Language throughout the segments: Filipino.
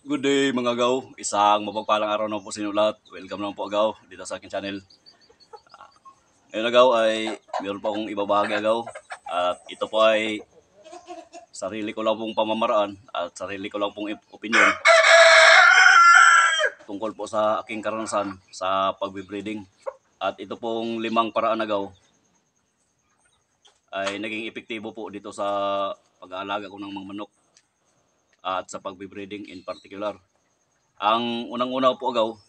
Good day mga agaw, isang mapagpalang araw na po sa inyo lahat. Welcome naman po agaw dito sa aking channel. Ngayon agaw ay mayroon pa akong ibabahagi agaw. At ito po ay sarili ko lang pong pamamaraan at sarili ko lang pong opinion tungkol po sa aking karanasan sa pagbe-breeding. At ito pong 5 paraan agaw ay naging epektibo po dito sa pag-aalaga ko ng mga manok at sa pagbe-breeding in particular. Ang unang-una po agaw,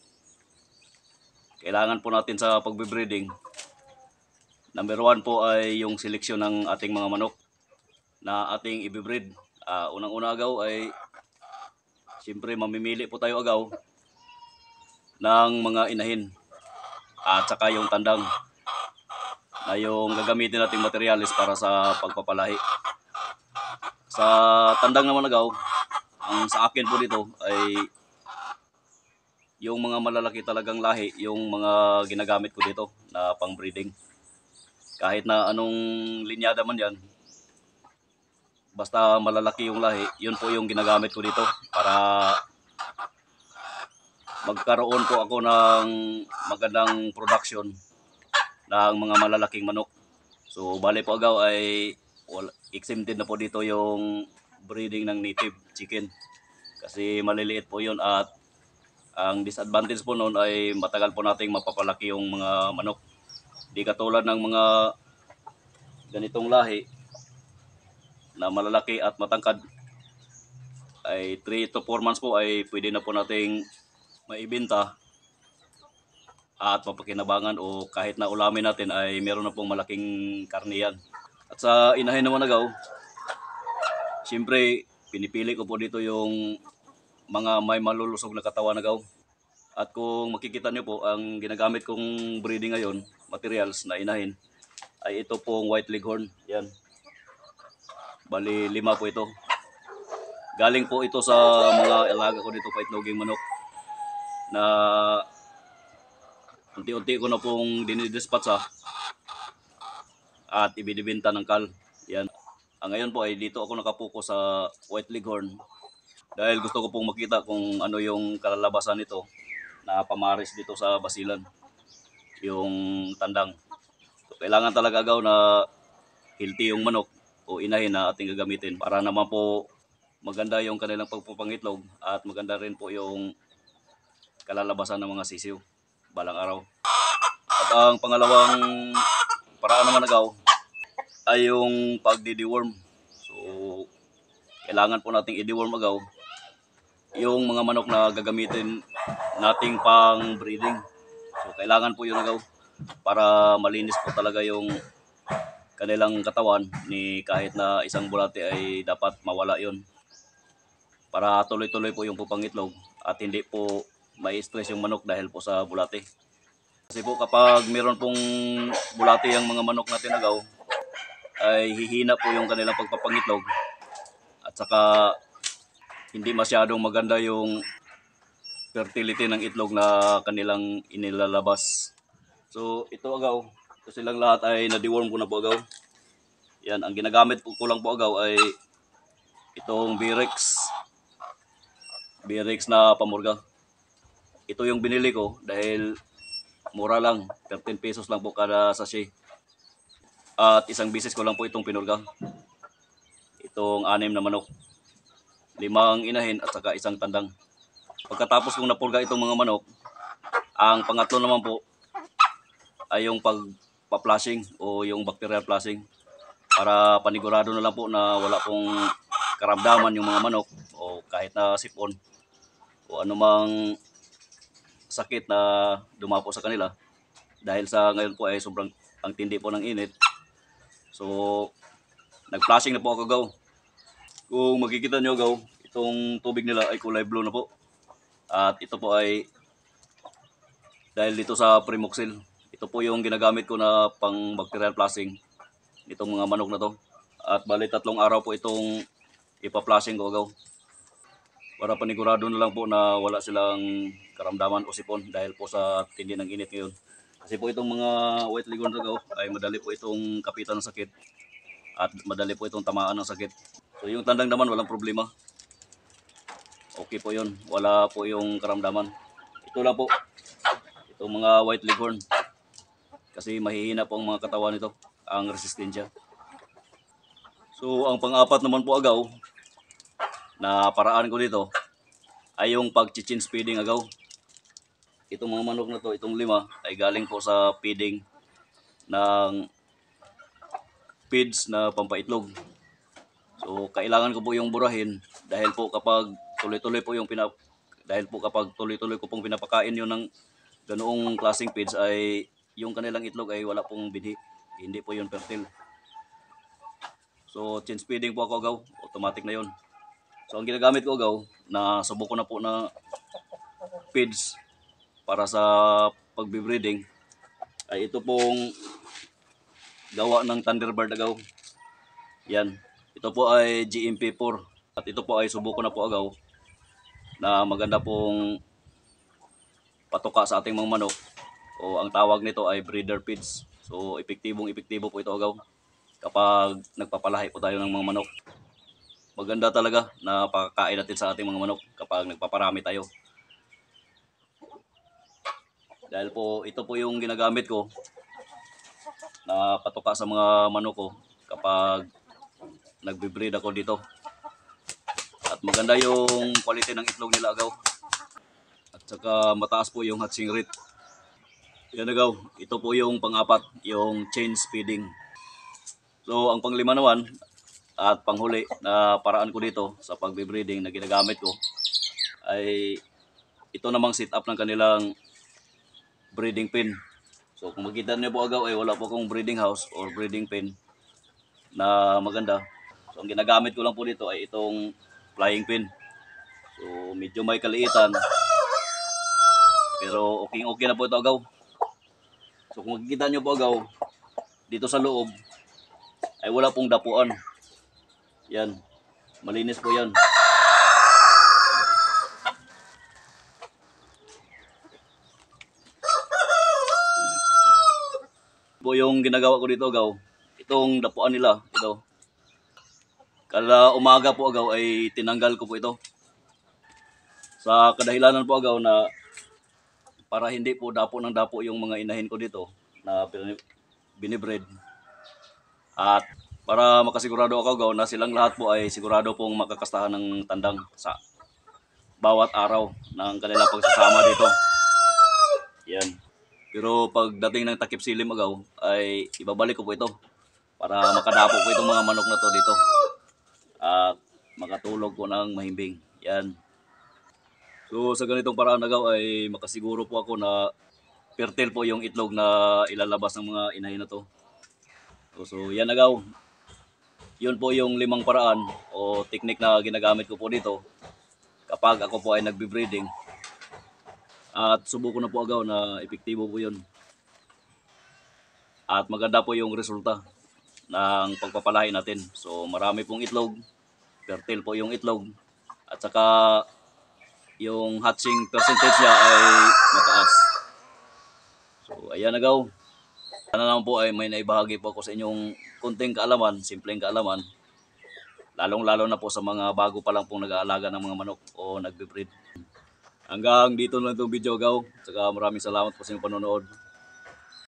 kailangan po natin sa pagbe-breeding, number 1 po ay yung seleksyon ng ating mga manok na ating i-breed. Unang-una agaw ay siyempre mamimili po tayo agaw ng mga inahin at saka yung tandang na yung gagamitin nating materialis para sa pagpapalahi. Sa tandang naman agaw, ang sa akin po dito ay yung mga malalaki talagang lahi, yung mga ginagamit ko dito na pang breeding. Kahit na anong linyada man yan, basta malalaki yung lahi, yun po yung ginagamit ko dito para magkaroon po ako ng magandang production ng mga malalaking manok. So bali po agaw ay exempted na po dito yung breeding ng native chicken kasi maliliit po yun, at ang disadvantage po noon ay matagal po nating mapapalaki yung mga manok. Di katulad ng mga ganitong lahi na malalaki at matangkad, ay 3 to 4 months po ay pwede na po nating maibenta at mapakinabangan, o kahit na ulamin natin ay meron na pong malaking karne yan. At sa inahin naman agaw, siyempre pinipili ko po dito yung mga may malulusog na katawan agaw. At kung makikita nyo po, ang ginagamit kong breeding ngayon, materials na inahin, ay ito pong white leghorn. Yan. Bali 5 po ito. Galing po ito sa mga alaga ko dito, paitnoging manok, na unti-unti ko na pong dinidispatcha at ibinibenta ng kal. Yan. Ngayon po ay dito ako nakapuko sa white leghorn dahil gusto ko pong makita kung ano yung kalalabasan nito na pamaris dito sa basilan, yung tandang. So, kailangan talaga agaw na healthy yung manok o inahin na ating gagamitin para naman po maganda yung kanilang pagpapangitlog at maganda rin po yung kalalabasan ng mga sisiw balang araw. At ang pangalawang paraan naman agaw ay yung pagdi-deworm. So kailangan po nating i-deworm agaw yung mga manok na gagamitin nating pang breeding. So kailangan po yun agaw para malinis po talaga yung kanilang katawan, ni kahit na isang bulate ay dapat mawala yun para tuloy-tuloy po yung pupangitlog at hindi po may stress yung manok dahil po sa bulate. Kasi po kapag meron pong bulate yung mga manok natin agaw, ay hihina po yung kanilang pagpapangitlog at saka hindi masyadong maganda yung fertility ng itlog na kanilang inilalabas. So ito agaw, ito silang lahat ay na-deworm ko na po agaw. Yan, ang ginagamit ko lang po agaw ay itong Birex na pamurga. Ito yung binili ko dahil mura lang, 13 pesos lang po kada sachet. At isang bisis ko lang po itong pinurga. Itong 6 na manok, 5 inahin at saka isang tandang. Pagkatapos kong napurga itong mga manok, ang pangatlo naman po ay yung pagpa-flushing o yung bacterial flushing para panigurado na lang po na wala pong karamdaman yung mga manok o kahit na sipon o anumang sakit na dumapo sa kanila dahil sa ngayon po ay sobrang ang tindi po ng init. So nag-flushing na po ako agaw. Kung makikita nyo agaw, itong tubig nila ay kulay blue na po. At ito po ay dahil dito sa Primoxil. Ito po yung ginagamit ko na pang bacterial flushing itong mga manok na to. At bali 3 araw po itong ipa-flushing ko agaw para panigurado na lang po na wala silang karamdaman o sipon dahil po sa tindi ng init ngayon. Kasi po itong mga white leghorn agaw ay madali po itong kapitan ng sakit at madali po itong tamaan ng sakit. So yung tandang naman walang problema. okay po yun. Wala po yung karamdaman. Ito lang po, itong mga white leghorn. Kasi mahihina po ang mga katawan nito, ang resistensya. So ang pang-apat naman po agaw, na paraan ko dito, ay yung pag-chin feeding agaw. Itong mga manok na to, itong 5, ay galing po sa feeding ng feeds na pampaitlog. So kailangan ko po yung burahin dahil po kapag tuloy-tuloy ko pong pinapakain yun ng ganoong klaseng feeds ay yung kanilang itlog ay wala pong binhi. Hindi po yun fertile. So change feeding po ako agaw, automatic na yun. So ang ginagamit ko agaw, na subok ko na po na feeds para sa pagbe-breeding ay ito pong gawa ng Thunderbird agaw. Yan. Ito po ay GMP4 at ito po ay subuko na po agaw na maganda pong patuka sa ating mga manok, o ang tawag nito ay breeder feeds. So epektibo po ito agaw kapag nagpapalahi po tayo ng mga manok. Maganda talaga na pakakain natin sa ating mga manok kapag nagpaparami tayo. Dahil po ito po yung ginagamit ko na patuka sa mga manok ko kapag nagbe-breed ako dito. At maganda yung quality ng itlog nila agaw. At saka mataas po yung hatching rate. Yan agaw, ito po yung pang-apat, yung change feeding. So ang pang-5 naman at panghuli na paraan ko dito sa pagbe-breeding na ginagamit ko ay ito namang set up ng kanilang breeding pen. So kung makita niyo po agaw ay wala po akong breeding house or breeding pen na maganda. So ang ginagamit ko lang po dito ay itong flying pin. So medyo may kaliitan pero okay na po ito agaw. So kung makikita nyo po agaw, dito sa loob ay wala pong dapuan. Yan, malinis po yan. Po yung ginagawa ko dito agaw, itong dapuan nila, ito. Kada umaga po agaw ay tinanggal ko po ito. Sa kadahilanan po agaw na para hindi po dapo ng dapo yung mga inahin ko dito na binibreed. At para makasigurado ako agaw na silang lahat po ay sigurado pong makakastahan ng tandang sa bawat araw ng kanila pagsasama dito. Yan. Pero pagdating ng takip silim agaw ay ibabalik ko po ito para makadapo po itong mga manok na to dito. At makatulog po ng mahimbing. Yan. So sa ganitong paraan agaw ay makasiguro po ako na fertile po yung itlog na ilalabas ng mga inahin na to. So yan agaw. Yun po yung 5 paraan o technique na ginagamit ko po dito kapag ako po ay nagbe-breeding. At subuko na po agaw na epektibo po yun. At maganda po yung resulta ng pagpapalahi natin. So marami pong itlog, fertile po yung itlog, at saka yung hatching percentage niya ay mataas. So ayan agaw. Sana naman po ay may naibahagi po ako sa inyong kunting kaalaman, simpleng kaalaman. Lalong-lalo na po sa mga bago pa lang pong nag-aalaga ng mga manok o nagbe-breed. Hanggang dito lang itong video agaw. Saka maraming salamat po sa inyong panonood.